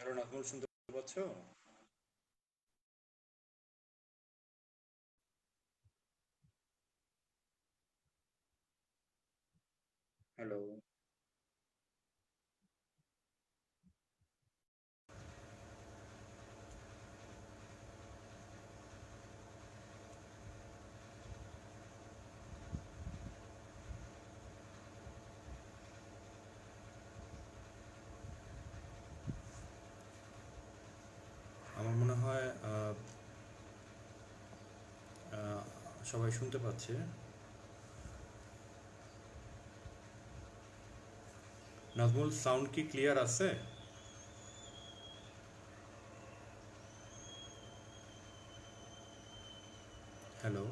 Hello Nazmul, শুনতে পাচ্ছ? Hello. আমার মনে হয় সবাই শুনতে পাচ্ছে। নাজমুল, সাউন্ড কি ক্লিয়ার আছে? হ্যালো।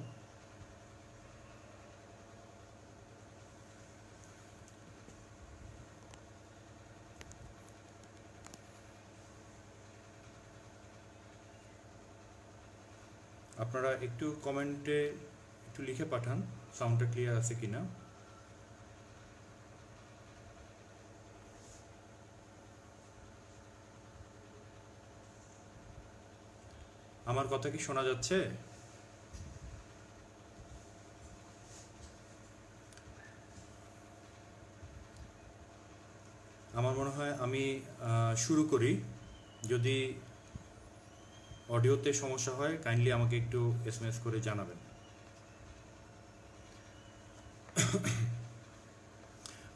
আপনারা একটু কমেন্টে একটু লিখে পাঠান সাউন্ডটা ক্লিয়ার আছে কিনা। আমার কথা কি শোনা যাচ্ছে? আমার মনে হয় আমি শুরু করি। যদি অডিওতে সমস্যা হয় কাইন্ডলি আমাকে একটু এসএমএস করে জানাবেন।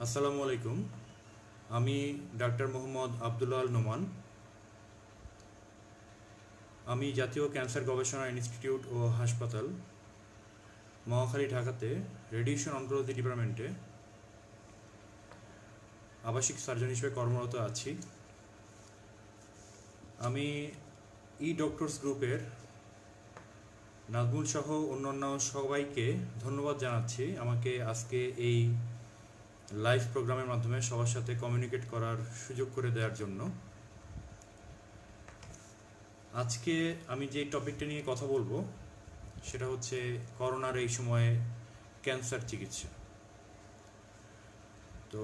আসসালামু আলাইকুম। আমি ডাক্তার মোহাম্মদ আবদুল্লাহ আল নোমান। আমি জাতীয় ক্যান্সার গবেষণা ইনস্টিটিউট ও হাসপাতাল মহাখালী, ঢাকাতে রেডিয়েশন অনকোলজি ডিপার্টমেন্টে আবাসিক সার্জন হিসেবে কর্মরত আছি। আমি ডক্টরস গ্রুপের নাজমুল সহ অন্যান্য সবাইকে ধন্যবাদ জানাচ্ছি আমাকে আজকে এই লাইভ প্রোগ্রামের মাধ্যমে সবার সাথে কমিউনিকেট করার সুযোগ করে দেওয়ার জন্য। আজকে আমি যে টপিকটা নিয়ে কথা বলবো সেটা হচ্ছে করোনার এই সময়ে ক্যান্সার চিকিৎসা। তো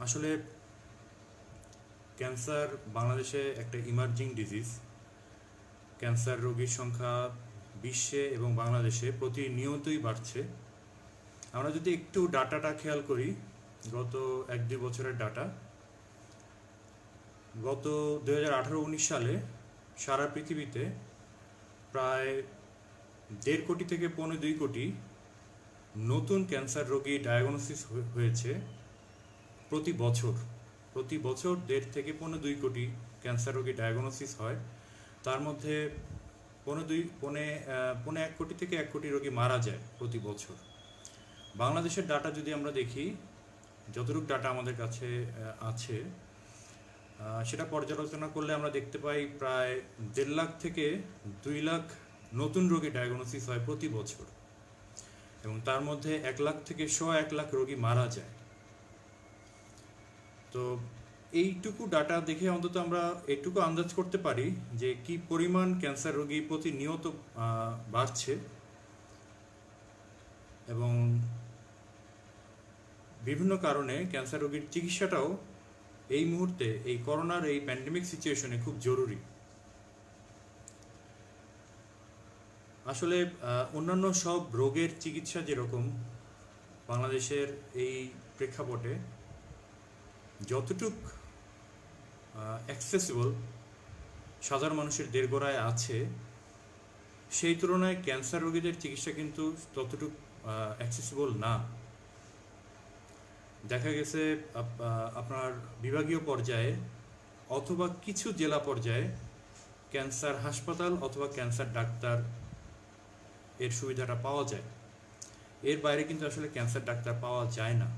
আসলে ক্যান্সার বাংলাদেশে একটা ইমার্জিং ডিজিজ। ক্যান্সার রোগীর সংখ্যা বিশ্বে এবং বাংলাদেশে প্রতিনিয়তই বাড়ছে। আমরা যদি একটু ডাটাটা খেয়াল করি, গত 1-2 বছরের ডাটা, গত 2018-19 সালে সারা পৃথিবীতে প্রায় 1.5 কোটি থেকে 2.25 কোটি নতুন ক্যান্সার রোগী ডায়াগনোসিস হয়েছে প্রতি বছর। প্রতি বছর 1.5 থেকে 2.25 কোটি ক্যান্সার রোগী ডায়াগনোসিস হয়। তার মধ্যে 1 কোটি থেকে 1 কোটি রোগী মারা যায় প্রতি বছর। বাংলাদেশের ডাটা যদি আমরা দেখি, যতটুকু ডাটা আমাদের কাছে আছে, সেটা পর্যালোচনা করলে আমরা দেখতে পাই প্রায় 1.5 লাখ থেকে 2 লাখ নতুন রোগী ডায়াগনোসিস হয় প্রতি বছর, এবং তার মধ্যে 1 লাখ থেকে 1.25 লাখ রোগী মারা যায়। তো এইটুকু ডাটা দেখে অন্তত আমরা এটুকু আন্দাজ করতে পারি যে কি পরিমাণ ক্যান্সার রোগী প্রতিনিয়ত বাড়ছে, এবং বিভিন্ন কারণে ক্যান্সার রোগীর চিকিৎসাটাও এই মুহূর্তে এই করোনার এই প্যান্ডেমিক সিচুয়েশনে খুব জরুরি। আসলে অন্যান্য সব রোগের চিকিৎসা যেরকম বাংলাদেশের এই প্রেক্ষাপটে যতটুক অ্যাক্সেসিবল সাধারণ মানুষের দেড়গোড়ায় আছে, সেই তুলনায় ক্যান্সার রোগীদের চিকিৎসা কিন্তু ততটুক অ্যাক্সেসিবল না। দেখা গেছে আপনার বিভাগীয় পর্যায়ে অথবা কিছু জেলা পর্যায়ে ক্যান্সার হাসপাতাল অথবা ক্যান্সার ডাক্তার এর সুবিধাটা পাওয়া যায়। এর বাইরে কিন্তু আসলে ক্যান্সার ডাক্তার পাওয়া যায় না।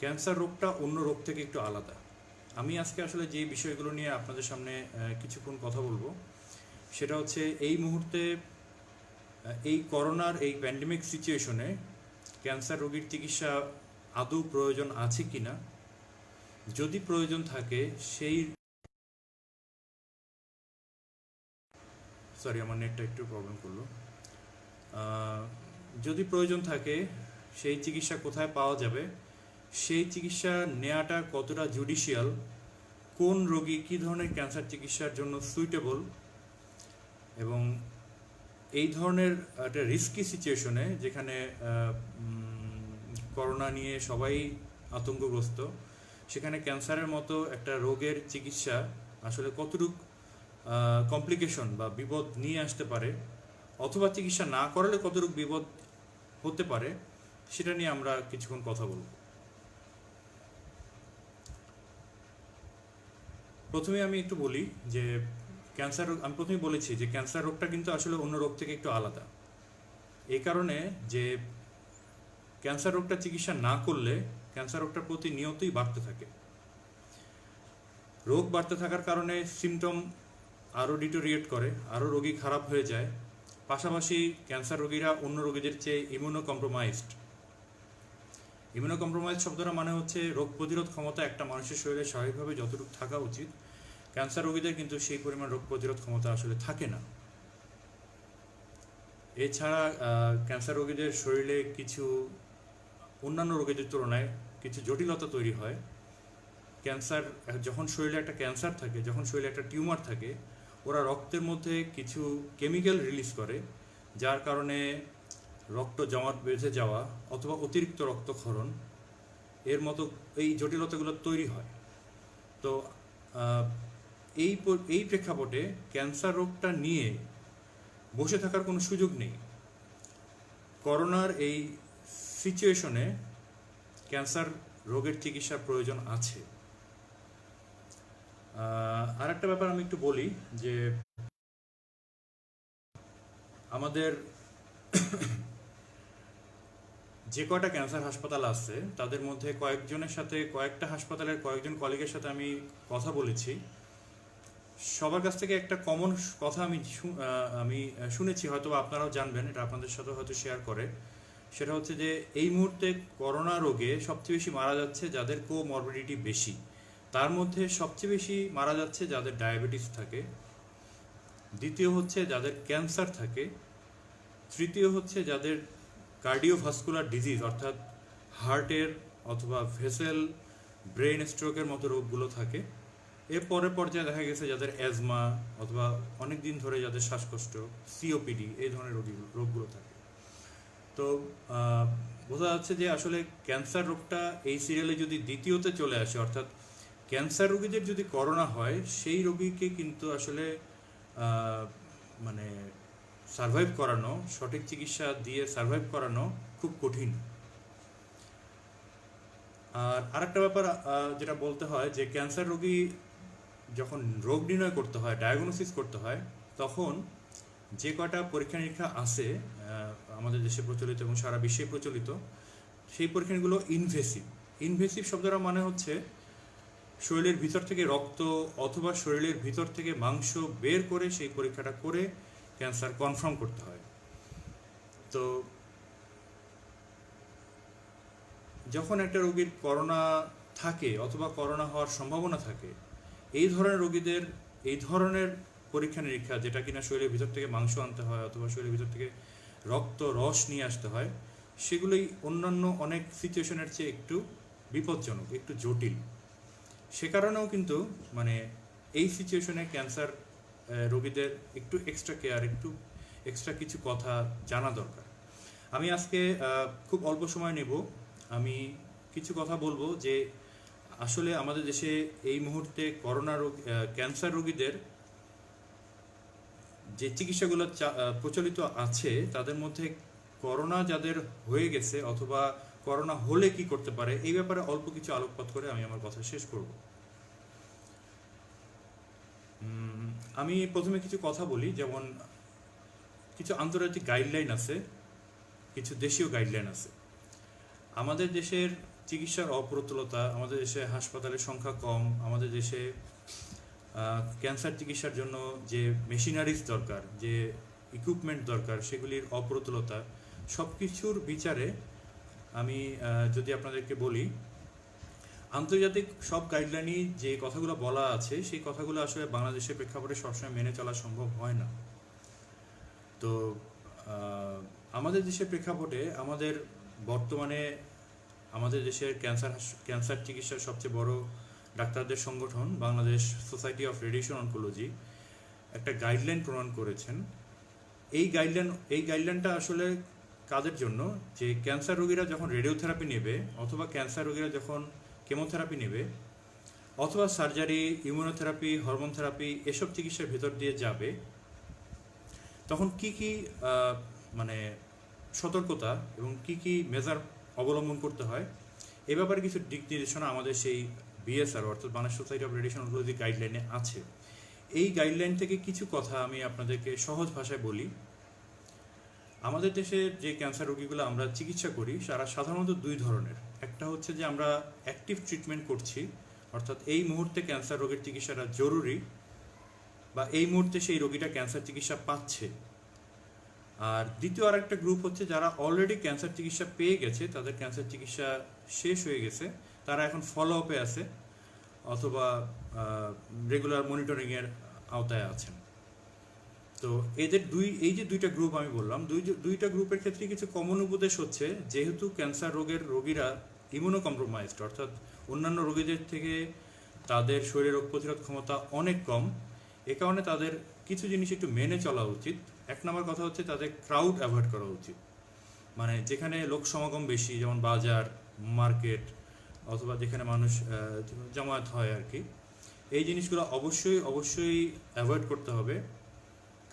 ক্যান্সার রোগটা অন্য রোগ থেকে একটু আলাদা। আমি আজকে আসলে যে বিষয়গুলো নিয়ে আপনাদের সামনে কিছুক্ষণ কথা বলবো, সেটা হচ্ছে এই মুহূর্তে এই করোনার এই প্যান্ডেমিক সিচুয়েশনে ক্যান্সার রোগীর চিকিৎসা আদৌ প্রয়োজন আছে কিনা, যদি প্রয়োজন থাকে সেই আমার নেটটা একটু প্রবলেম করলো। যদি প্রয়োজন থাকে সেই চিকিৎসা কোথায় পাওয়া যাবে, সেই চিকিৎসা নেওয়াটা কতটা জুডিশিয়াল, কোন রোগী কী ধরনের ক্যান্সার চিকিৎসার জন্য সুইটেবল, এবং এই ধরনের একটা রিস্কি সিচুয়েশনে যেখানে করোনা নিয়ে সবাই আতঙ্কগ্রস্ত, সেখানে ক্যান্সারের মতো একটা রোগের চিকিৎসা আসলে কতটুকু কমপ্লিকেশন বা বিপদ নিয়ে আসতে পারে, অথবা চিকিৎসা না করালে কতটুকু বিপদ হতে পারে, সেটা নিয়ে আমরা কিছুক্ষণ কথা বলব। প্রথমে আমি একটু বলি যে ক্যান্সার রোগ, আমি প্রথমেই বলেছি যে ক্যান্সার রোগটা কিন্তু আসলে অন্য রোগ থেকে একটু আলাদা। এই কারণে যে ক্যান্সার রোগটা চিকিৎসা না করলে ক্যান্সার রোগটা প্রতিনিয়তই বাড়তে থাকে। রোগ বাড়তে থাকার কারণে সিমটম আরও ডিটোরিয়েট করে, আরও রোগী খারাপ হয়ে যায়। পাশাপাশি ক্যান্সার রোগীরা অন্য রোগীদের চেয়ে ইমিউনোকম্প্রোমাইজড। ইমিউনোকম্প্রোমাইজ শব্দটা মানে হচ্ছে রোগ প্রতিরোধ ক্ষমতা একটা মানুষের শরীরে স্বাভাবিকভাবে যতটুকু থাকা উচিত, ক্যান্সার রোগীদের কিন্তু সেই পরিমাণ রোগ প্রতিরোধ ক্ষমতা আসলে থাকে না। এছাড়া ক্যান্সার রোগীদের শরীরে কিছু অন্যান্য রোগীদের তুলনায় কিছু জটিলতা তৈরি হয়। ক্যান্সার, যখন শরীরে একটা ক্যান্সার থাকে, যখন শরীরে একটা টিউমার থাকে, ওরা রক্তের মধ্যে কিছু কেমিক্যাল রিলিজ করে, যার কারণে রক্ত জমাট বেঁধে যাওয়া অথবা অতিরিক্ত রক্তক্ষরণ এর মতো এই জটিলতাগুলো তৈরি হয়। তো এই প্রেক্ষাপটে ক্যান্সার রোগটা নিয়ে বসে থাকার কোনো সুযোগ নেই। করোনার এই সিচুয়েশনে ক্যান্সার রোগের চিকিৎসার প্রয়োজন আছে। আর একটা ব্যাপার আমি একটু বলি যে আমাদের যে কয়টা ক্যান্সার হাসপাতাল আছে তাদের মধ্যে কয়েকজনের সাথে, কয়েকটা হাসপাতালের কয়েকজন কলিগের সাথে আমি কথা বলেছি। সবার কাছ থেকে একটা কমন কথা আমি শুনেছি, হয়তো আপনারাও জানবেন, এটা আপনাদের সাথে হয়তো শেয়ার করে। সেটা হচ্ছে যে এই মুহূর্তে করোনা রোগে সবচেয়ে বেশি মারা যাচ্ছে যাদের কোমরবিডিটি বেশি। তার মধ্যে সবচেয়ে বেশি মারা যাচ্ছে যাদের ডায়াবেটিস থাকে, দ্বিতীয় হচ্ছে যাদের ক্যান্সার থাকে, তৃতীয় হচ্ছে যাদের কার্ডিওভাস্কুলার ডিজিজ অর্থাৎ হার্টের অথবা ভেসেল, ব্রেন স্ট্রোকের মতো রোগগুলো থাকে। এর পরের পর্যায়ে দেখা গেছে যাদের অ্যাজমা অথবা অনেক দিন ধরে যাদের শ্বাসকষ্ট, সিওপিডি, এই ধরনের রোগগুলো থাকে। তো বোঝা যাচ্ছে যে আসলে ক্যান্সার রোগটা এই সিরিয়ালে যদি দ্বিতীয়তে চলে আসে, অর্থাৎ ক্যান্সার রোগীদের যদি করোনা হয়, সেই রোগীকে কিন্তু আসলে মানে সারভাইভ করানো, সঠিক চিকিৎসা দিয়ে সারভাইভ করানো খুব কঠিন। আর আরেকটা ব্যাপার যেটা বলতে হয় যে ক্যান্সার রোগী যখন রোগ নির্ণয় করতে হয়, ডায়াগনোসিস করতে হয়, তখন যে কয়টা পরীক্ষা নিরীক্ষা আছে আমাদের দেশে প্রচলিত এবং সারা বিশ্বে প্রচলিত, সেই পরীক্ষাগুলো ইনভেসিভ শব্দটা মানে হচ্ছে শরীরের ভিতর থেকে রক্ত অথবা শরীরের ভিতর থেকে মাংস বের করে সেই পরীক্ষাটা করে ক্যান্সার কনফার্ম করতে হয়। তো যখন একটা রোগীর করোনা থাকে অথবা করোনা হওয়ার সম্ভাবনা থাকে, এই ধরনের রোগীদের এই ধরনের পরীক্ষা নিরীক্ষা, যেটা কিনা শরীরের ভিতর থেকে মাংস আনতে হয় অথবা শরীরের ভিতর থেকে রক্ত রস নিয়ে আসতে হয়, সেগুলোই অন্যান্য অনেক সিচুয়েশনের চেয়ে একটু বিপজ্জনক, একটু জটিল। সে কারণেও কিন্তু মানে এই সিচুয়েশনে ক্যান্সার রোগীদের একটু এক্সট্রা কেয়ার, একটু এক্সট্রা কিছু কথা জানা দরকার। আমি আজকে খুব অল্প সময় নেব, আমি কিছু কথা বলবো যে আসলে আমাদের দেশে এই মুহূর্তে করোনা রোগ, ক্যান্সার রোগীদের যে চিকিৎসাগুলো প্রচলিত আছে, তাদের মধ্যে করোনা যাদের হয়ে গেছে অথবা করোনা হলে কি করতে পারে, এই ব্যাপারে অল্প কিছু আলোকপাত করে আমি আমার কথা শেষ করব। আমি প্রথমে কিছু কথা বলি, যেমন কিছু আন্তর্জাতিক গাইডলাইন আছে, কিছু দেশীয় গাইডলাইন আছে। আমাদের দেশের চিকিৎসার অপ্রতুলতা, আমাদের দেশে হাসপাতালের সংখ্যা কম, আমাদের দেশে ক্যান্সার চিকিৎসার জন্য যে মেশিনারিজ দরকার, যে ইকুইপমেন্ট দরকার, সেগুলির অপ্রতুলতা, সব কিছুর বিচারে আমি যদি আপনাদেরকে বলি, আন্তর্জাতিক সব গাইডলাইনই যে কথাগুলো বলা আছে, সেই কথাগুলো আসলে বাংলাদেশের প্রেক্ষাপটে সবসময় মেনে চলা সম্ভব হয় না। তো আমাদের দেশের প্রেক্ষাপটে বর্তমানে আমাদের দেশের ক্যান্সার চিকিৎসার সবচেয়ে বড় ডাক্তারদের সংগঠন Bangladesh society of radiation oncology একটা গাইডলাইন প্রণয়ন করেছেন। এই গাইডলাইনটা আসলে কাদের জন্য, যে ক্যান্সার রোগীরা যখন রেডিওথেরাপি নেবে অথবা ক্যান্সার রোগীরা যখন কেমোথেরাপি নেবে অথবা সার্জারি, ইমিউনোথেরাপি, হরমোন থেরাপি এসব চিকিৎসার ভেতর দিয়ে যাবে, তখন কি কি মানে সতর্কতা এবং কি কি মেজার অবলম্বন করতে হয় এ ব্যাপারে কিছু দিক নির্দেশনা আমাদের সেই বিএসআর অর্থাৎ Bangladesh society of radiation oncology গাইডলাইনে আছে। এই গাইডলাইন থেকে কিছু কথা আমি আপনাদেরকে সহজ ভাষায় বলি। আমাদের দেশে যে ক্যান্সার রোগীগুলো আমরা চিকিৎসা করি তারা সাধারণত দুই ধরনের। একটা হচ্ছে যে আমরা অ্যাক্টিভ ট্রিটমেন্ট করছি, অর্থাৎ এই মুহূর্তে ক্যান্সার রোগের চিকিৎসাটা জরুরি বা এই মুহূর্তে সেই রোগীটা ক্যান্সার চিকিৎসা পাচ্ছে। আর দ্বিতীয় আর একটা গ্রুপ হচ্ছে যারা অলরেডি ক্যান্সার চিকিৎসা পেয়ে গেছে, তাদের ক্যান্সার চিকিৎসা শেষ হয়ে গেছে, তারা এখন ফলো আপে আছে অথবা রেগুলার মনিটরিংয়ের আওতায় আছেন। তো এই যে দুইটা গ্রুপ আমি বললাম, দুইটা গ্রুপের ক্ষেত্রে কিছু কমন উপদেশ হচ্ছে, যেহেতু ক্যান্সার রোগের রোগীরা ইমিউনো কম্প্রোমাইজড, অর্থাৎ অন্যান্য রোগীদের থেকে তাদের শরীরে রোগ প্রতিরোধ ক্ষমতা অনেক কম, এ কারণে তাদের কিছু জিনিস একটু মেনে চলা উচিত। এক নম্বর কথা হচ্ছে তাদের ক্রাউড অ্যাভয়েড করা উচিত, মানে যেখানে লোক সমাগম বেশি, যেমন বাজার, মার্কেট অথবা যেখানে মানুষ জমায়েত হয় আর কি, এই জিনিসগুলো অবশ্যই অ্যাভয়েড করতে হবে।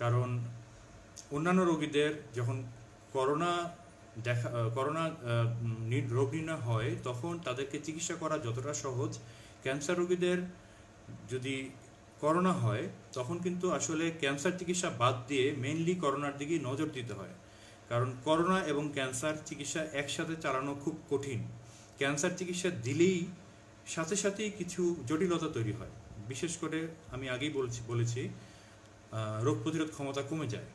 কারণ অন্যান্য রোগীদের যখন করোনা রোগ নির্ণয় হয় তখন তাদেরকে চিকিৎসা করা যতটা সহজ, ক্যান্সার রোগীদের যদি করোনা হয় তখন কিন্তু আসলে ক্যান্সার চিকিৎসা বাদ দিয়ে মেইনলি করোনার দিকেই নজর দিতে হয়। কারণ করোনা এবং ক্যান্সার চিকিৎসা একসাথে চালানো খুব কঠিন। ক্যান্সার চিকিৎসা দিলেই সাথে সাথেই কিছু জটিলতা তৈরি হয়, বিশেষ করে আমি আগেই বলেছি রোগ প্রতিরোধ ক্ষমতা কমে যায়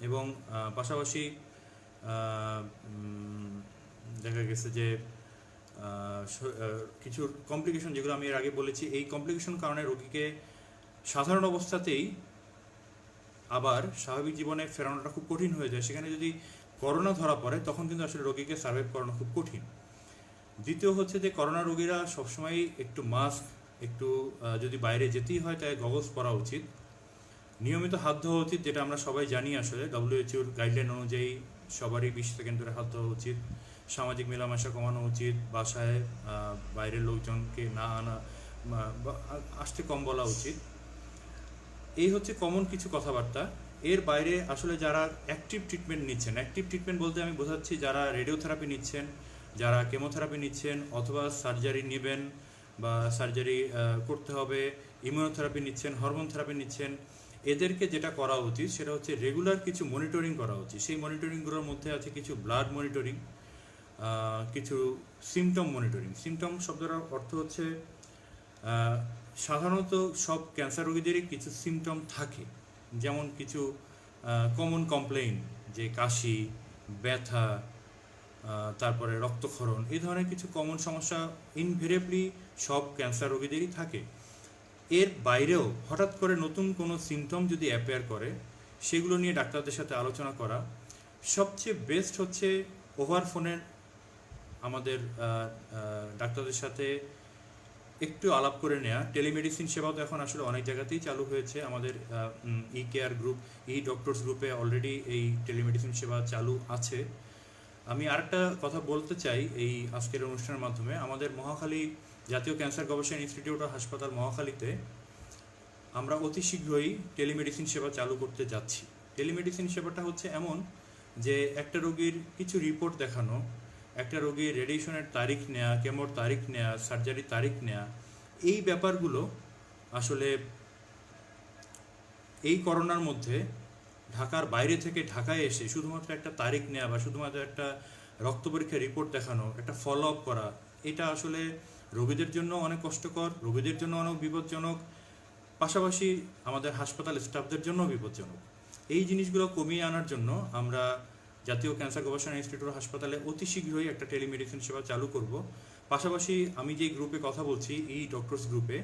এবং পাশাপাশি দেখা গেছে যে কিছু কমপ্লিকেশন, যেগুলো আমি এর আগে বলেছি, এই কমপ্লিকেশন কারণে রোগীকে সাধারণ অবস্থাতেই আবার স্বাভাবিক জীবনে ফেরানোটা খুব কঠিন হয়ে যায়। সেখানে যদি করোনা ধরা পড়ে তখন কিন্তু আসলে রোগীকে সার্ভাইভ করানো খুব কঠিন। দ্বিতীয় হচ্ছে যে করোনা রোগীরা সবসময় একটু মাস্ক, একটু যদি বাইরে যেতেই হয় তাই গগলস পরা উচিত, নিয়মিত হাত ধোয়া উচিত, যেটা আমরা সবাই জানি আসলে WHOর গাইডলাইন অনুযায়ী সবারই 20 সেকেন্ড ধরে হাত ধোয়া উচিত, সামাজিক মেলামেশা কমানো উচিত, বাসায় বাইরের লোকজনকে না আনা আসতে কম বলা উচিত। এই হচ্ছে কমন কিছু কথাবার্তা। এর বাইরে আসলে যারা অ্যাক্টিভ ট্রিটমেন্ট নিচ্ছেন, অ্যাক্টিভ ট্রিটমেন্ট বলতে আমি বোঝাচ্ছি যারা রেডিওথেরাপি নিচ্ছেন, যারা কেমোথেরাপি নিচ্ছেন অথবা সার্জারি নেবেন বা সার্জারি করতে হবে, ইমিউনোথেরাপি নিচ্ছেন, হরমোন থেরাপি নিচ্ছেন, এদেরকে যেটা করা উচিত সেটা হচ্ছে রেগুলার কিছু মনিটরিং করা উচিত। সেই মনিটরিংগুলোর মধ্যে আছে কিছু ব্লাড মনিটরিং, কিছু সিমটম মনিটরিং। সিমটম শব্দটার অর্থ হচ্ছে সাধারণত সব ক্যান্সার রোগীদেরই কিছু সিমটম থাকে, যেমন কিছু কমন কমপ্লেইন, যে কাশি, ব্যথা, তারপরে রক্তক্ষরণ, এই ধরনের কিছু কমন সমস্যা ইনভেরিয়েবলি সব ক্যান্সার রোগীদেরই থাকে। এর বাইরেও হঠাৎ করে নতুন কোনো সিমটম যদি অ্যাপেয়ার করে সেগুলো নিয়ে ডাক্তারদের সাথে আলোচনা করা। সবচেয়ে বেস্ট হচ্ছে ওভার ফোনের আমাদের ডাক্তারদের সাথে একটু আলাপ করে নেওয়া। টেলিমেডিসিন সেবাও তো এখন আসলে অনেক জায়গাতেই চালু হয়েছে। আমাদের কেয়ার গ্রুপ, ডক্টরস গ্রুপে অলরেডি এই টেলিমেডিসিন সেবা চালু আছে। আমি আরেকটা কথা বলতে চাই এই আজকের অনুষ্ঠানের মাধ্যমে, আমাদের মহাখালী জাতীয় ক্যান্সার গবেষণা ইনস্টিটিউট ও হাসপাতাল মহাখালীতে আমরা অতি শীঘ্রই টেলিমেডিসিন সেবা চালু করতে যাচ্ছি। টেলিমেডিসিন সেবাটা হচ্ছে এমন যে একটা রোগীর কিছু রিপোর্ট দেখানো, একটা রোগীর রেডিয়েশনের তারিখ নেওয়া, কেমোর তারিখ নেওয়া, সার্জারির তারিখ নেওয়া, এই ব্যাপারগুলো আসলে এই করোনার মধ্যে ঢাকার বাইরে থেকে ঢাকায় এসে শুধুমাত্র একটা তারিখ নেওয়া বা শুধুমাত্র একটা রক্ত পরীক্ষার রিপোর্ট দেখানো, একটা ফলো আপ করা, এটা আসলে রোগীদের জন্য অনেক কষ্টকর, রোগীদের জন্য অনেক বিপজ্জনক, পাশাপাশি আমাদের হাসপাতাল স্টাফদের জন্য বিপজ্জনক। এই জিনিসগুলো কমিয়ে আনার জন্য আমরা জাতীয় ক্যান্সার গবেষণা ইনস্টিটিউট হাসপাতালে অতি শীঘ্রই একটা টেলিমেডিসিন সেবা চালু করব। পাশাপাশি আমি যে গ্রুপে কথা বলছি, এই ডক্টরস গ্রুপে,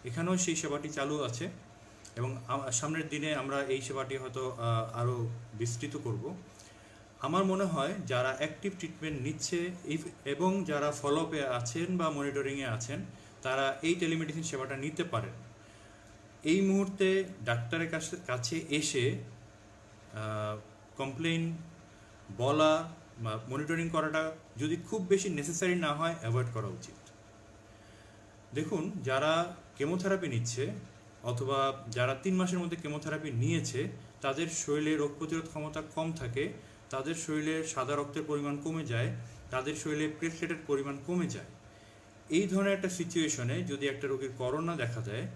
এখানেও সেই সেবাটি চালু আছে এবং সামনের দিনে আমরা এই সেবাটি হয়তো আরও বিস্তৃত করব। আমার মনে হয় যারা অ্যাক্টিভ ট্রিটমেন্ট নিচ্ছে এবং যারা ফলো আপে আছেন বা মনিটরিংয়ে আছেন, তারা এই টেলিমেডিসিন সেবাটা নিতে পারেন। এই মুহূর্তে ডাক্তারের কাছে এসে কমপ্লেইন বলা বা মনিটরিং করাটা যদি খুব বেশি নেসেসারি না হয় অ্যাভয়েড করা উচিত। দেখুন, যারা কেমোথেরাপি নিচ্ছে অথবা যারা 3 মাসের মধ্যে কেমোথেরাপি নিয়েছে, তাদের শরীরে রোগ প্রতিরোধ ক্ষমতা কম থাকে, তাদের শরীরে সাদা রক্তের পরিমাণ কমে যায়, তাদের শরীরে প্লেটলেটের পরিমাণ কমে যায়। এই ধরনের একটা সিচুয়েশনে যদি একটা রোগীর করোনা দেখা দেয়,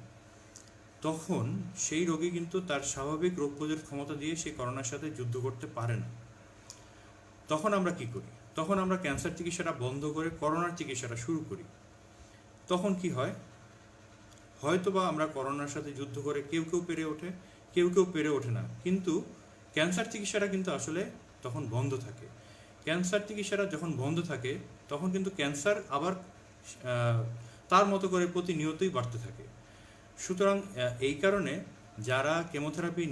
তখন সেই রোগী কিন্তু তার স্বাভাবিক রোগ প্রতিরোধ ক্ষমতা দিয়ে সেই করোনার সাথে যুদ্ধ করতে পারে না। তখন আমরা কি করি? তখন আমরা ক্যান্সার চিকিৎসাটা বন্ধ করে করোনার চিকিৎসাটা শুরু করি। তখন কি হয়? হয়তোবা আমরা করোনার সাথে যুদ্ধ করে কেউ কেউ পেরে ওঠে, কেউ কেউ পেরে ওঠে না, কিন্তু ক্যান্সার চিকিৎসাটা কিন্তু আসলে তখন বন্ধ থাকে। ক্যান্সার চিকিৎসাটা যখন বন্ধ থাকে, তখন কিন্তু ক্যান্সার আবার তার মতো করে প্রতিনিয়তই বাড়তে থাকে। সুতরাং এই কারণে যারা কেমোথেরাপি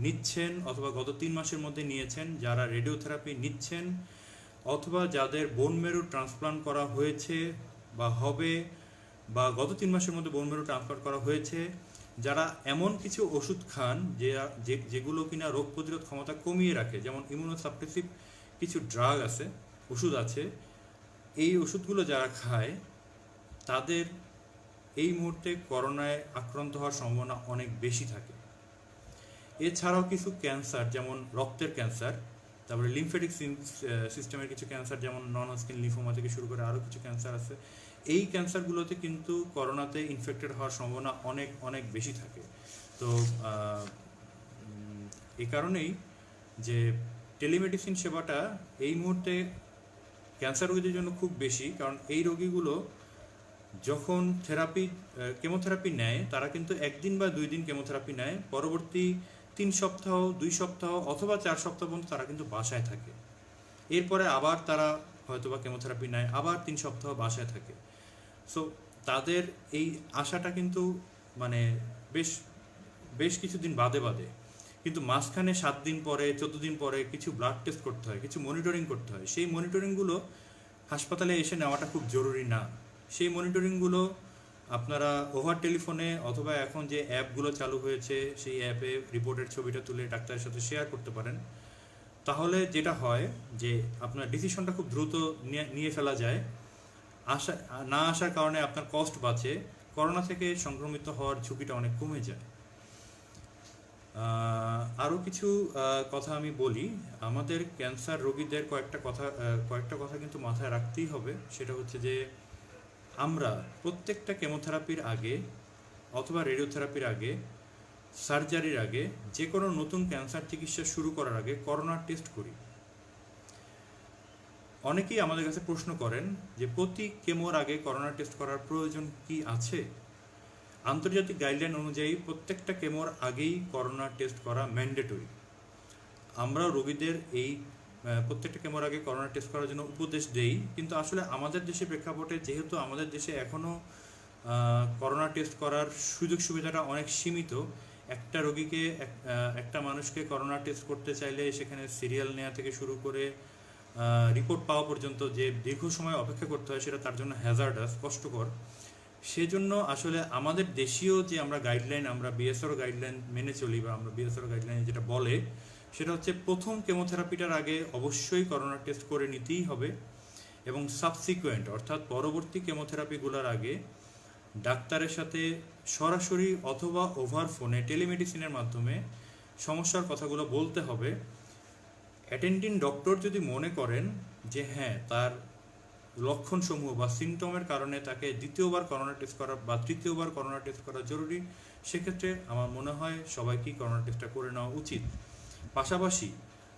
নিচ্ছেন অথবা গত 3 মাসের মধ্যে নিয়েছেন, যারা রেডিওথেরাপি নিচ্ছেন, অথবা যাদের বোন মেরু ট্রান্সপ্লান্ট করা হয়েছে বা হবে, বা গত 3 মাসের মধ্যে বোন মেরু ট্রান্সপ্লান্ট করা হয়েছে, যারা এমন কিছু ওষুধ খান যেগুলো কিনা রোগ প্রতিরোধ ক্ষমতা কমিয়ে রাখে, যেমন ইমিউনোসাপ্রেসিভ কিছু ড্রাগ আছে, ওষুধ আছে, এই ওষুধগুলো যারা খায় তাদের এই মুহূর্তে করোনায় আক্রান্ত হওয়ার সম্ভাবনা অনেক বেশি থাকে। এছাড়াও কিছু ক্যান্সার, যেমন রক্তের ক্যান্সার, তারপরে লিম্ফেটিক সিস্টেমের কিছু ক্যান্সার, যেমন নন হজকিন লিম্ফোমা থেকে শুরু করে আরও কিছু ক্যান্সার আছে, এই ক্যান্সারগুলোতে কিন্তু করোনাতে ইনফেক্টেড হওয়ার সম্ভাবনা অনেক অনেক বেশি থাকে। তো এই কারণেই যে টেলিমেডিসিন সেবাটা এই মুহূর্তে ক্যান্সার রোগীদের জন্য খুব বেশি, কারণ এই রোগীগুলো যখন কেমোথেরাপি নেয়, তারা কিন্তু 1 দিন বা 2 দিন কেমোথেরাপি নেয়, পরবর্তী 3 সপ্তাহ, 2 সপ্তাহ অথবা 4 সপ্তাহ পর্যন্ত তারা কিন্তু বাসায় থাকে। এরপরে আবার তারা হয়তোবা কেমোথেরাপি নেয়, আবার 3 সপ্তাহ বাসায় থাকে। সো তাদের এই আশাটা কিন্তু মানে বেশ বেশ কিছুদিন বাদে বাদে, কিন্তু মাঝখানে 7 দিন পরে, 14 দিন পরে কিছু ব্লাড টেস্ট করতে হয়, কিছু মনিটরিং করতে হয়। সেই মনিটরিংগুলো হাসপাতালে এসে নেওয়াটা খুব জরুরি না। সেই মনিটরিংগুলো আপনারা ওভার টেলিফোনে অথবা এখন যে অ্যাপগুলো চালু হয়েছে, সেই অ্যাপে রিপোর্টের ছবিটা তুলে ডাক্তারের সাথে শেয়ার করতে পারেন। তাহলে যেটা হয় যে আপনার ডিসিশনটা খুব দ্রুত নিয়ে ফেলা যায়। না আসার কারণে আপনার কস্ট বাঁচে, করোনা থেকে সংক্রমিত হওয়ার ঝুঁকিটা অনেক কমে যায়। আরও কিছু কথা আমি বলি। আমাদের ক্যান্সার রোগীদের কয়েকটা কথা কিন্তু মাথায় রাখতেই হবে। সেটা হচ্ছে যে আমরা প্রত্যেকটা কেমোথেরাপির আগে অথবা রেডিওথেরাপির আগে, সার্জারির আগে, যে কোনো নতুন ক্যান্সার চিকিৎসা শুরু করার আগে করোনা টেস্ট করি। অনেকেই আমাদের কাছে প্রশ্ন করেন যে প্রতি কেমোর আগে করোনা টেস্ট করার প্রয়োজন কি আছে? আন্তর্জাতিক গাইডলাইন অনুযায়ী প্রত্যেকটা কেমোর আগেই করোনা টেস্ট করা ম্যান্ডেটরি। আমরা রোগীদের এই প্রত্যেকটা কেমোর আগে করোনা টেস্ট করার জন্য উপদেশ দেই, কিন্তু আসলে আমাদের দেশের প্রেক্ষাপটে যেহেতু আমাদের দেশে এখনও করোনা টেস্ট করার সুযোগ সুবিধাটা অনেক সীমিত, একটা মানুষকে করোনা টেস্ট করতে চাইলে সেখানে সিরিয়াল নেওয়া থেকে শুরু করে রিপোর্ট পাওয়া পর্যন্ত যে দীর্ঘ সময় অপেক্ষা করতে হয়, সেটা তার জন্য হ্যাজার্ডাস, কষ্টকর। সেজন্য আসলে আমাদের দেশীয় যে আমরা বিএসআরও গাইডলাইন মেনে চলি, বা আমরা বিএসআরও গাইডলাইন যেটা বলে, সেটা হচ্ছে প্রথম কেমোথেরাপিটার আগে অবশ্যই করোনা টেস্ট করে নিতেই হবে, এবং সাবসিকুয়েন্ট অর্থাৎ পরবর্তী কেমোথেরাপিগুলোর আগে ডাক্তারের সাথে সরাসরি অথবা ওভার ফোনে টেলিমেডিসিনের মাধ্যমে সমস্যার কথাগুলো বলতে হবে। অ্যাটেন্ডিং ডক্টর যদি মনে করেন যে হ্যাঁ, তার লক্ষণসমূহ বা সিমটমের কারণে তাকে দ্বিতীয়বার করোনা টেস্ট করা বা তৃতীয়বার করোনা টেস্ট করা জরুরি, সেক্ষেত্রে আমার মনে হয় সবাইকেই করোনা টেস্টটা করে নেওয়া উচিত। পাশাপাশি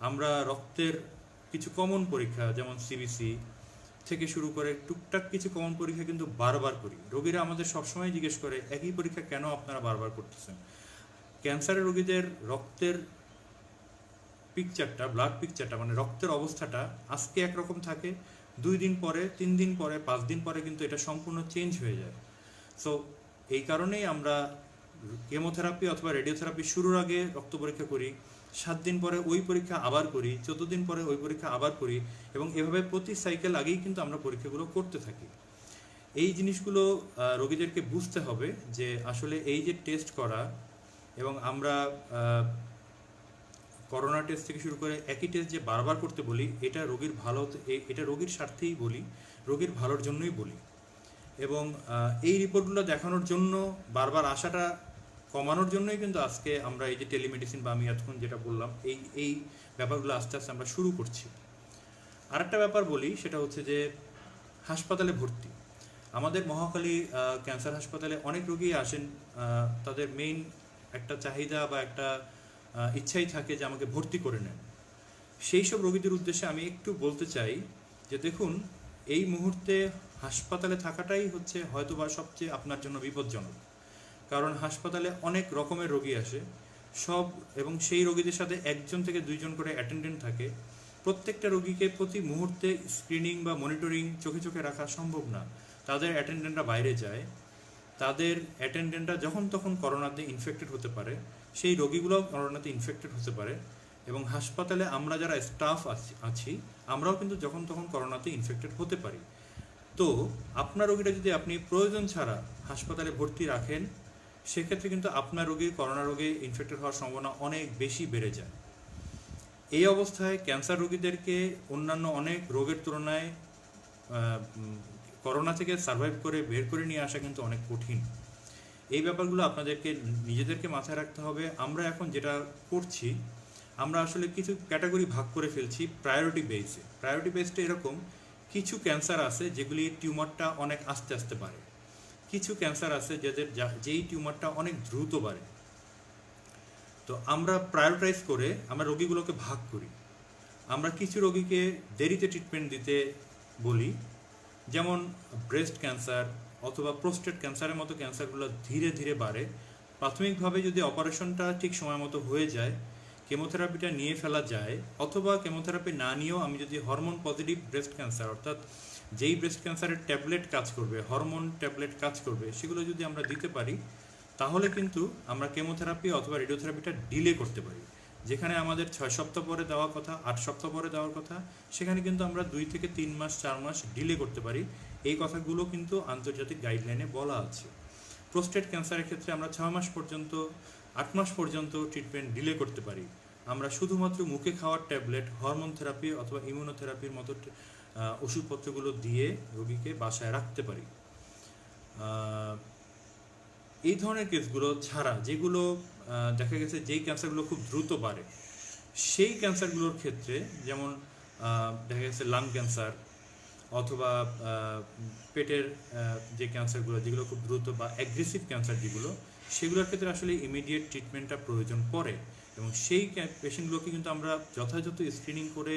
আমরা রক্তের কিছু কমন পরীক্ষা, যেমন সিবিসি থেকে শুরু করে টুকটাক কিছু কমন পরীক্ষা কিন্তু বারবার করি। রোগীরা আমাদের সবসময় জিজ্ঞেস করে, একই পরীক্ষা কেন আপনারা বারবার করতেছেন? ক্যান্সারের রোগীদের রক্তের পিকচারটা, ব্লাড পিকচারটা, মানে রক্তের অবস্থাটা আজকে একরকম থাকে, 2 দিন পরে, 3 দিন পরে, 5 দিন পরে কিন্তু এটা সম্পূর্ণ চেঞ্জ হয়ে যায়। সো এই কারণেই আমরা কেমোথেরাপি অথবা রেডিওথেরাপি শুরুর আগে রক্ত পরীক্ষা করি, 7 দিন পরে ওই পরীক্ষা আবার করি, 14 দিন পরে ওই পরীক্ষা আবার করি, এবং এভাবে প্রতি সাইকেল আগেই কিন্তু আমরা পরীক্ষাগুলো করতে থাকি। এই জিনিসগুলো রোগীদেরকে বুঝতে হবে যে আসলে এই যে টেস্ট করা এবং আমরা করোনা টেস্ট থেকে শুরু করে একই টেস্ট যে বারবার করতে বলি, এটা রোগীর ভালো, এটা রোগীর স্বার্থেই বলি, রোগীর ভালোর জন্যই বলি। এবং এই রিপোর্টগুলো দেখানোর জন্য বারবার আসাটা কমানোর জন্যই কিন্তু আজকে আমরা এই যে টেলিমেডিসিন বা আমি এতক্ষণ যেটা বললাম এই ব্যাপারগুলো আস্তে আস্তে আমরা শুরু করছি। আরেকটা ব্যাপার বলি, সেটা হচ্ছে যে হাসপাতালে ভর্তি। আমাদের মহাখালী ক্যান্সার হাসপাতালে অনেক রোগী আসেন, তাদের মেইন একটা চাহিদা বা একটা ইচ্ছাই থাকে যে আমাকে ভর্তি করে নেন। সেই সব রোগীদের উদ্দেশ্যে আমি একটু বলতে চাই যে দেখুন, এই মুহূর্তে হাসপাতালে থাকাটাই হচ্ছে হয়তোবা সবচেয়ে আপনার জন্য বিপজ্জনক। কারণ হাসপাতালে অনেক রকমের রোগী আসে সব, এবং সেই রোগীদের সাথে একজন থেকে দুইজন করে অ্যাটেন্ডেন্ট থাকে। প্রত্যেকটা রোগীকে প্রতি মুহূর্তে স্ক্রিনিং বা মনিটরিং চোখে চোখে রাখা সম্ভব না। তাদের অ্যাটেন্ডেন্টরা বাইরে যায়, তাদের অ্যাটেন্ডেন্টরা যখন তখন করোনাতে ইনফেক্টেড হতে পারে, সেই রোগীগুলোও করোনাতে ইনফেক্টেড হতে পারে। এবং হাসপাতালে আমরা যারা স্টাফ আছি আমরাও কিন্তু যখন তখন করোনাতে ইনফেক্টেড হতে পারি। তো আপনার রোগীটা যদি আপনি প্রয়োজন ছাড়া হাসপাতালে ভর্তি রাখেন, সেক্ষেত্রে কিন্তু আপনার রোগীর করোনা রোগে ইনফেক্টেড হওয়ার সম্ভাবনা অনেক বেশি বেড়ে যায়। এই অবস্থায় ক্যান্সার রোগীদেরকে অন্যান্য অনেক রোগের তুলনায় করোনা থেকে সার্ভাইভ করে বের করে নিয়ে আসা কিন্তু অনেক কঠিন। এই ব্যাপারগুলো আপনাদেরকে নিজেদেরকে মাথায় রাখতে হবে। আমরা এখন যেটা করছি, আমরা আসলে কিছু ক্যাটাগরি ভাগ করে ফেলছি প্রায়োরিটি বেসে। প্রায়োরিটি বেসটা এরকম, কিছু ক্যান্সার আছে যেগুলি টিউমারটা অনেক আস্তে আস্তে বাড়ে, কিছু ক্যান্সার আছে যেই টিউমারটা অনেক দ্রুত বাড়ে। তো আমরা প্রায়োরিটাইজ করে আমরা রোগীগুলোকে ভাগ করি। আমরা কিছু রোগীকে দেরিতে ট্রিটমেন্ট দিতে বলি, যেমন ব্রেস্ট ক্যান্সার অথবা প্রোস্টেট ক্যান্সারের মতো ক্যান্সারগুলো ধীরে ধীরে বাড়ে। প্রাথমিকভাবে যদি অপারেশনটা ঠিক সময় মতো হয়ে যায়, কেমোথেরাপিটা নিয়ে ফেলা যায়, অথবা কেমোথেরাপি না নিয়েও আমি যদি হরমোন পজিটিভ ব্রেস্ট ক্যান্সার, অর্থাৎ যেই ব্রেস্ট ক্যান্সারের ট্যাবলেট কাজ করবে, হরমোন ট্যাবলেট কাজ করবে, সেগুলো যদি আমরা দিতে পারি, তাহলে কিন্তু আমরা কেমোথেরাপি অথবা রেডিওথেরাপিটা ডিলে করতে পারি। যেখানে আমাদের 6 সপ্তাহ পরে দেওয়ার কথা, 8 সপ্তাহ পরে দেওয়ার কথা, সেখানে কিন্তু আমরা 2 থেকে 3 মাস 4 মাস ডিলে করতে পারি। এই কথাগুলো কিন্তু আন্তর্জাতিক গাইডলাইনে বলা আছে। প্রোস্টেট ক্যান্সারের ক্ষেত্রে আমরা 6 মাস পর্যন্ত, 8 মাস পর্যন্ত ট্রিটমেন্ট ডিলে করতে পারি। আমরা শুধুমাত্র মুখে খাওয়ার ট্যাবলেট, হরমোন থেরাপি অথবা ইমিউনোথেরাপির মতো ওষুধপত্রগুলো দিয়ে রোগীকে বাসায় রাখতে পারি। এই ধরনের কেসগুলো ছাড়া যেগুলো দেখা গেছে যেই ক্যান্সারগুলো খুব দ্রুত বাড়ে, সেই ক্যান্সারগুলোর ক্ষেত্রে যেমন দেখা গেছে লাং ক্যান্সার অথবা পেটের যে ক্যান্সারগুলো যেগুলো খুব দ্রুত বা অ্যাগ্রেসিভ ক্যান্সার যেগুলো, সেগুলোর ক্ষেত্রে আসলে ইমিডিয়েট ট্রিটমেন্টটা প্রয়োজন পড়ে। এবং সেই পেশেন্টগুলোকে কিন্তু আমরা যথাযথ স্ক্রিনিং করে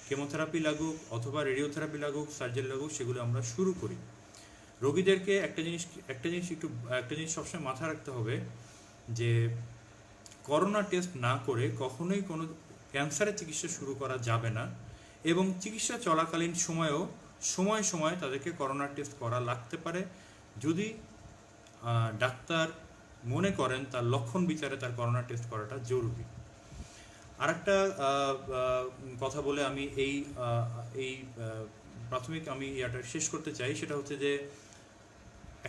কেমোথেরাপি লাগুক অথবা রেডিওথেরাপি লাগুক, সার্জারি লাগুক, সেগুলো আমরা শুরু করি। রোগীদেরকে একটা জিনিস সবসময় মাথায় রাখতে হবে যে করোনা টেস্ট না করে কখনোই কোনো ক্যান্সারের চিকিৎসা শুরু করা যাবে না। এবং চিকিৎসা চলাকালীন সময়েও সময় সময় তাদেরকে করোনা টেস্ট করা লাগতে পারে, যদি ডাক্তার মনে করেন তার লক্ষণ বিচারে তার করোনা টেস্ট করাটা জরুরি। আরেকটা কথা বলে আমি এই প্রাথমিক আমি ইয়াটা শেষ করতে চাই, সেটা হচ্ছে যে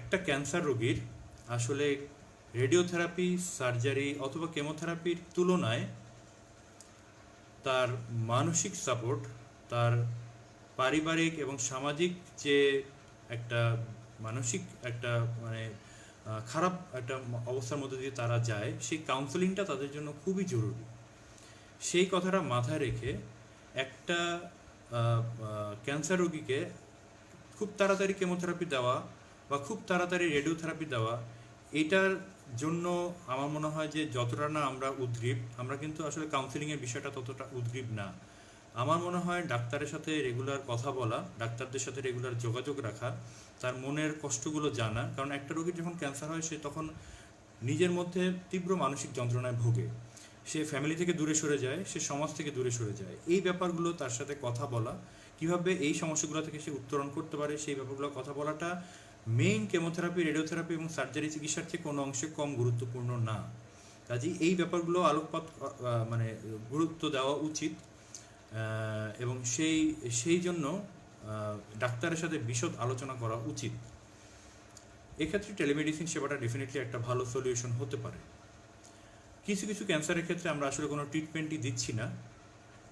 একটা ক্যান্সার রোগীর আসলে রেডিওথেরাপি, সার্জারি অথবা কেমোথেরাপির তুলনায় তার মানসিক সাপোর্ট, তার পারিবারিক এবং সামাজিক যে একটা মানসিক একটা মানে খারাপ একটা অবস্থার মধ্যে দিয়ে তারা যায়, সেই কাউন্সেলিংটা তাদের জন্য খুবই জরুরি। সেই কথাটা মাথায় রেখে একটা ক্যান্সার রোগীকে খুব তাড়াতাড়ি কেমোথেরাপি দেওয়া বা খুব তাড়াতাড়ি রেডিওথেরাপি দেওয়া, এটার জন্য আমার মনে হয় যে যতটা না আমরা উদ্গ্রীব, আমরা কিন্তু আসলে কাউন্সেলিংয়ের বিষয়টা ততটা উদ্গ্রীব না। আমার মনে হয় ডাক্তারের সাথে রেগুলার কথা বলা, ডাক্তারদের সাথে রেগুলার যোগাযোগ রাখা, তার মনের কষ্টগুলো জানা। কারণ একটা রোগীর যখন ক্যান্সার হয়, সে তখন নিজের মধ্যে তীব্র মানসিক যন্ত্রণায় ভোগে, সে ফ্যামিলি থেকে দূরে সরে যায়, সে সমাজ থেকে দূরে সরে যায়। এই ব্যাপারগুলো তার সাথে কথা বলা, কিভাবে এই সমস্যাগুলো থেকে সে উত্তরণ করতে পারে, সেই ব্যাপারগুলো কথা বলাটা মেইন কেমোথেরাপি, রেডিওথেরাপি এবং সার্জারি চিকিৎসার চেয়ে কোনো অংশে কম গুরুত্বপূর্ণ না। কাজেই এই ব্যাপারগুলো আলোকপাত মানে গুরুত্ব দেওয়া উচিত। এবং সেই জন্য ডাক্তারের সাথে বিশদ আলোচনা করা উচিত। এক্ষেত্রে টেলিমেডিসিন সেবাটা ডেফিনেটলি একটা ভালো সলিউশন হতে পারে। কিছু কিছু ক্যান্সারের ক্ষেত্রে আমরা আসলে কোনো ট্রিটমেন্টই দিচ্ছি না।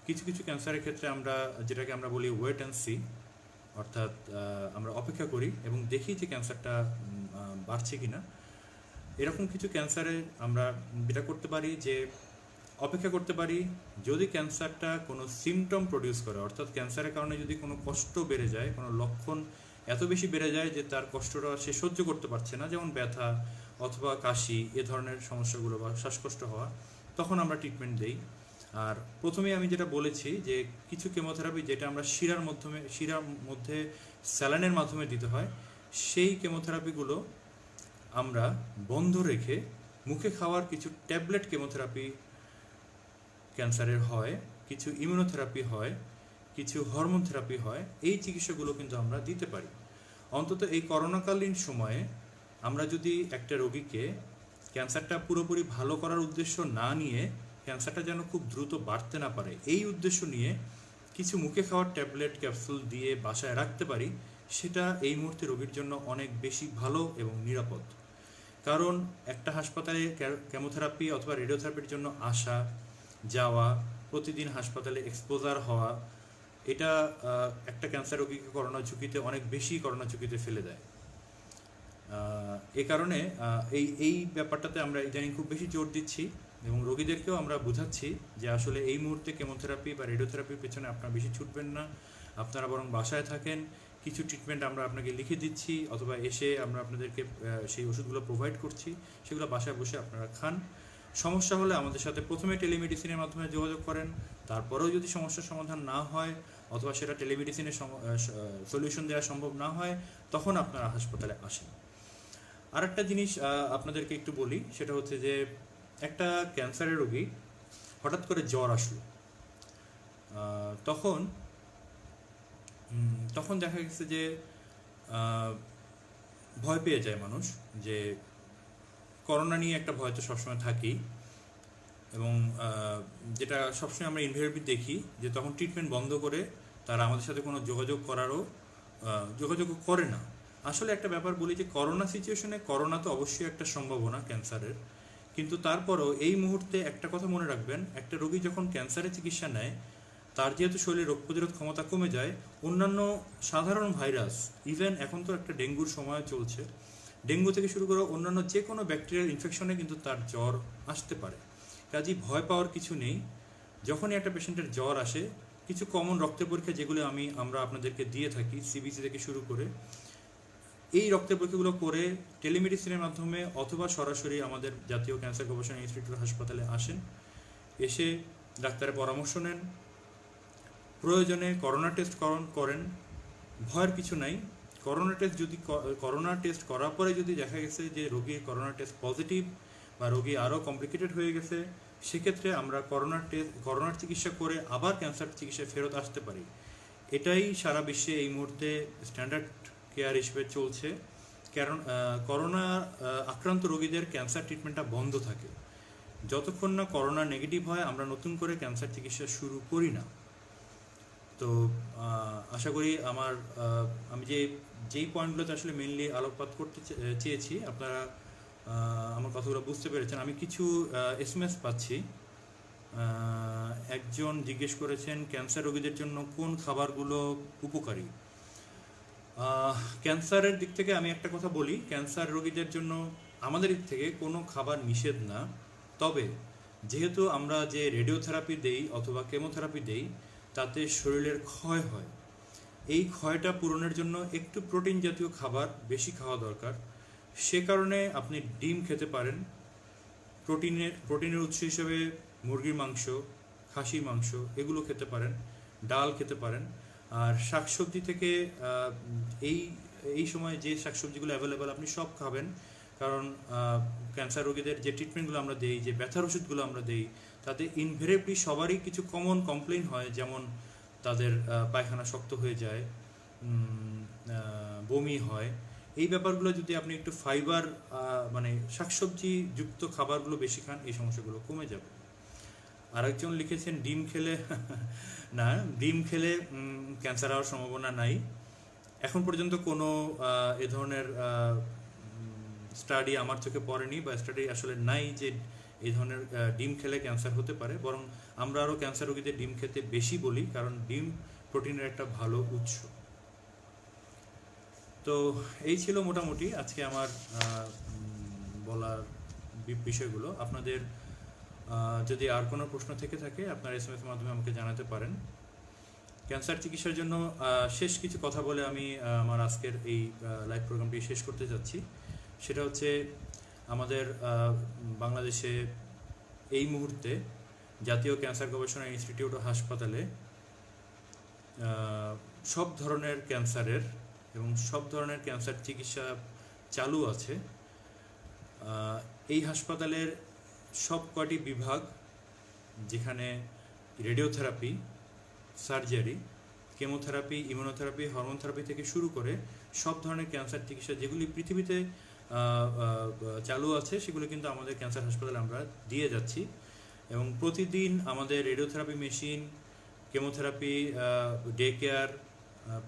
কিছু কিছু ক্যান্সারের ক্ষেত্রে আমরা যেটাকে আমরা বলি ওয়েট অ্যান্ড সি, অর্থাৎ আমরা অপেক্ষা করি এবং দেখি যে ক্যান্সারটা বাড়ছে কি না। এরকম কিছু ক্যান্সারে আমরা যেটা করতে পারি যে অপেক্ষা করতে পারি। যদি ক্যান্সারটা কোনো সিমটম প্রডিউস করে, অর্থাৎ ক্যান্সারের কারণে যদি কোনো কষ্ট বেড়ে যায়, কোনো লক্ষণ এত বেশি বেড়ে যায় যে তার কষ্টটা সে সহ্য করতে পারছে না, যেমন ব্যথা অথবা কাশি এ ধরনের সমস্যাগুলো বা শ্বাসকষ্ট হওয়া, তখন আমরা ট্রিটমেন্ট দেই। আর প্রথমেই আমি যেটা বলেছি যে কিছু কেমোথেরাপি যেটা আমরা শিরার মধ্যে স্যালাইনের মাধ্যমে দিতে হয়, সেই কেমোথেরাপিগুলো আমরা বন্ধ রেখে মুখে খাওয়ার কিছু ট্যাবলেট কেমোথেরাপি ক্যান্সারের হয়, কিছু ইমিউনোথেরাপি হয়, কিছু হরমোন থেরাপি হয়। এই চিকিৎসাগুলো কিন্তু আমরা দিতে পারি। অন্তত এই করোনাকালীন সময়ে আমরা যদি একটা রোগীকে ক্যান্সারটা পুরোপুরি ভালো করার উদ্দেশ্য না নিয়ে, ক্যান্সারটা যেন খুব দ্রুত বাড়তে না পারে এই উদ্দেশ্য নিয়ে কিছু মুখে খাওয়ার ট্যাবলেট ক্যাপসুল দিয়ে বাসায় রাখতে পারি, সেটা এই মুহূর্তে রোগীর জন্য অনেক বেশি ভালো এবং নিরাপদ। কারণ একটা হাসপাতালে কেমোথেরাপি অথবা রেডিওথেরাপির জন্য আসা যাওয়া, প্রতিদিন হাসপাতালে এক্সপোজার হওয়া, এটা একটা ক্যান্সার রোগীকে অনেক বেশি করোনা ঝুঁকিতে ফেলে দেয়। এ কারণে এই ব্যাপারটাতে আমরা ইদানিং খুব বেশি জোর দিচ্ছি এবং রোগীদেরকেও আমরা বোঝাচ্ছি যে আসলে এই মুহূর্তে কেমোথেরাপি বা রেডিওথেরাপির পেছনে আপনারা বেশি ছুটবেন না, আপনারা বরং বাসায় থাকেন। কিছু ট্রিটমেন্ট আমরা আপনাকে লিখে দিচ্ছি অথবা এসে আমরা আপনাদেরকে সেই ওষুধগুলো প্রোভাইড করছি, সেগুলো বাসায় বসে আপনারা খান। সমস্যা হলে আমাদের সাথে প্রথমে টেলিমেডিসিনের মাধ্যমে যোগাযোগ করেন, তারপরেও যদি সমস্যার সমাধান না হয় অথবা সেটা টেলিমেডিসিনের সলিউশন দেওয়া সম্ভব না হয়, তখন আপনারা হাসপাতালে আসেন। আর একটা জিনিস আপনাদেরকে একটু বলি, সেটা হচ্ছে যে একটা ক্যান্সারের রোগী হঠাৎ করে জ্বর আসলো, তখন দেখা গেছে যে ভয় পেয়ে যায় মানুষ, যে করোনা নিয়ে একটা ভয় তো সবসময় থাকেই। এবং যেটা সবসময় আমরা ইনভেরিয়েবলি দেখি যে তখন ট্রিটমেন্ট বন্ধ করে তারা আমাদের সাথে কোনো যোগাযোগও করে না। আসলে একটা ব্যাপার বলি যে করোনা সিচুয়েশনে করোনা তো অবশ্যই একটা সম্ভাবনা ক্যান্সারের, কিন্তু তারপরও এই মুহূর্তে একটা কথা মনে রাখবেন, একটা রোগী যখন ক্যান্সারের চিকিৎসা নেয়, তার যেহেতু শরীরে রোগ প্রতিরোধ ক্ষমতা কমে যায়, অন্যান্য সাধারণ ভাইরাস, ইভেন এখন তো একটা ডেঙ্গুর সময় চলছে, ডেঙ্গু থেকে শুরু করে অন্যান্য যে কোনো ব্যাকটেরিয়াল ইনফেকশনে কিন্তু তার জ্বর আসতে পারে। কাজেই ভয় পাওয়ার কিছু নেই। যখনই একটা পেশেন্টের জ্বর আসে, কিছু কমন রক্তের পরীক্ষা যেগুলো আমরা আপনাদেরকে দিয়ে থাকি, সিবিসি থেকে শুরু করে, এই রক্তের পরীক্ষাগুলো করে টেলিমেডিসিনের মাধ্যমে অথবা সরাসরি আমাদের জাতীয় ক্যান্সার গবেষণা ইনস্টিটিউট হাসপাতালে আসেন, এসে ডাক্তারের পরামর্শ নেন, প্রয়োজনে করোনা টেস্ট করেন। ভয়ের কিছু নাই। করোনা টেস্ট করার পরে যদি দেখা গেছে যে রোগীর করোনা টেস্ট পজিটিভ বা রোগী আরও কমপ্লিকেটেড হয়ে গেছে, সেক্ষেত্রে আমরা করোনার চিকিৎসা করে আবার ক্যান্সার চিকিৎসায় ফেরত আসতে পারি। এটাই সারা বিশ্বে এই মুহূর্তে স্ট্যান্ডার্ড কেয়ার হিসেবে চলছে। কারণ করোনা আক্রান্ত রোগীদের ক্যান্সার ট্রিটমেন্টটা বন্ধ থাকে। যতক্ষণ না করোনা নেগেটিভ হয়, আমরা নতুন করে ক্যান্সার চিকিৎসা শুরু করি না। তো আশা করি আমি যেই পয়েন্টগুলোতে আসলে মেনলি আলোকপাত করতে চেয়েছি, আপনারা আমার কথাগুলো বুঝতে পেরেছেন। আমি কিছু SMS পাচ্ছি। একজন জিজ্ঞেস করেছেন ক্যান্সার রোগীদের জন্য কোন খাবারগুলো উপকারী। ক্যান্সারের দিক থেকে আমি একটা কথা বলি, ক্যান্সার রোগীদের জন্য আমাদের দিক থেকে কোনো খাবার নিষেধ না। তবে যেহেতু আমরা যে রেডিওথেরাপি দেই অথবা কেমোথেরাপি দেই, তাতে শরীরের ক্ষয় হয়। এই ক্ষয়টা পূরণের জন্য একটু প্রোটিন জাতীয় খাবার বেশি খাওয়া দরকার। সে কারণে আপনি ডিম খেতে পারেন, প্রোটিনের উৎস হিসেবে মুরগির মাংস, খাসির মাংস এগুলো খেতে পারেন, ডাল খেতে পারেন। আর শাকসবজি থেকে এই সময় যে শাকসবজিগুলো অ্যাভেলেবেল আপনি সব খাবেন, কারণ ক্যান্সার রোগীদের যে ট্রিটমেন্টগুলো আমরা দিই, যে ব্যথার ওষুধগুলো আমরা দিই, তাতে ইনভেরিয়েবলি সবারই কিছু কমন কমপ্লেইন হয়, যেমন তাদের পায়খানা শক্ত হয়ে যায়, বমি হয়। এই ব্যাপারগুলো যদি আপনি একটু ফাইবার মানে শাকসবজি যুক্ত খাবারগুলো বেশি খান, এই সমস্যাগুলো কমে যাবে। আরেকজন লিখেছেন ডিম খেলে না, ডিম খেলে ক্যান্সার হওয়ার সম্ভাবনা নাই। এখন পর্যন্ত কোনো এ ধরনের স্টাডি আমার চোখে পড়েনি বা স্টাডি আসলে নাই যে এই ধরনের ডিম খেলে ক্যান্সার হতে পারে, বরং আমরা আরও ক্যান্সার রোগীদের ডিম খেতে বেশি বলি, কারণ ডিম প্রোটিনের একটা ভালো উৎস। তো এই ছিল মোটামুটি আজকে আমার বলার বিষয়গুলো। আপনাদের যদি আর কোনো প্রশ্ন থেকে থাকে আপনার SMS এর মাধ্যমে আমাকে জানাতে পারেন। ক্যান্সার চিকিৎসার জন্য শেষ কিছু কথা বলে আমি আমার আজকের এই লাইভ প্রোগ্রামটি শেষ করতে যাচ্ছি। সেটা হচ্ছে আমাদের বাংলাদেশে এই মুহূর্তে জাতীয় ক্যান্সার গবেষণা ইনস্টিটিউট ও হাসপাতালে সব ধরনের ক্যান্সারের এবং সব ধরনের ক্যান্সার চিকিৎসা চালু আছে। এই হাসপাতালের সব কয়টি বিভাগ, যেখানে radiotherapy, surgery, chemotherapy, immunotherapy, hormone therapy থেকে শুরু করে সব ধরনের ক্যান্সার চিকিৎসা যেগুলি পৃথিবীতে চালু আছে সেগুলো কিন্তু আমাদের ক্যান্সার হাসপাতালে আমরা দিয়ে যাচ্ছি। এবং প্রতিদিন আমাদের radiotherapy machine, chemotherapy, day care,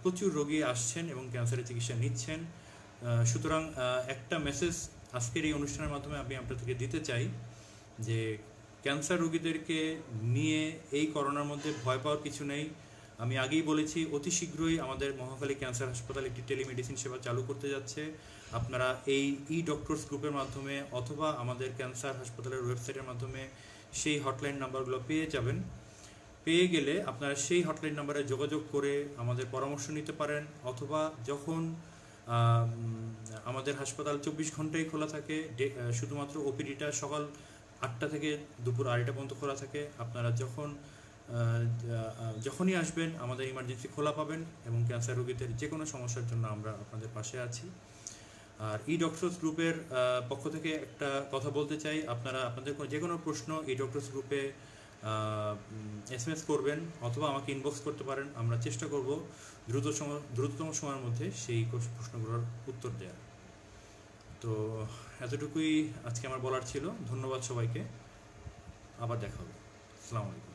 প্রচুর রোগী আসছেন এবং ক্যান্সারের চিকিৎসা নিচ্ছেন। সুতরাং একটা মেসেজ আজকের এই অনুষ্ঠানের মাধ্যমে আমি আপনাদেরকে দিতে চাই যে ক্যান্সার রোগীদেরকে নিয়ে এই করোনার মধ্যে ভয় পাওয়ার কিছু নেই। আমি আগেই বলেছি, অতি শীঘ্রই আমাদের মহাখালী ক্যান্সার হাসপাতাল একটি টেলিমেডিসিন সেবা চালু করতে যাচ্ছে। আপনারা এই ডক্টরস গ্রুপের মাধ্যমে অথবা আমাদের ক্যান্সার হাসপাতালের ওয়েবসাইটের মাধ্যমে সেই হটলাইন নাম্বারগুলো পেয়ে যাবেন। পেয়ে গেলে আপনারা সেই হটলাইন নাম্বারে যোগাযোগ করে আমাদের পরামর্শ নিতে পারেন, অথবা যখন আমাদের হাসপাতাল 24 ঘন্টাই খোলা থাকে, শুধুমাত্র ওপিডিটা সকাল 8টা থেকে দুপুর 2:30টা পর্যন্ত খোলা থাকে। আপনারা যখনই আসবেন আমাদের ইমার্জেন্সি খোলা পাবেন এবং ক্যান্সার রোগীদের যে কোনো সমস্যার জন্য আমরা আপনাদের পাশে আছি। আর ডক্টরস গ্রুপের পক্ষ থেকে একটা কথা বলতে চাই, আপনারা আপনাদের যে কোনো প্রশ্ন ডক্টরস গ্রুপে SMS করবেন অথবা আমাকে ইনবক্স করতে পারেন। আমরা চেষ্টা করব দ্রুততম সময়ের মধ্যে সেই প্রশ্নগুলোর উত্তর দেওয়ার। তো এতটুকুই আজকে আমার বলার ছিল। ধন্যবাদ সবাইকে, আবার দেখা হবে। আসসালামু আলাইকুম।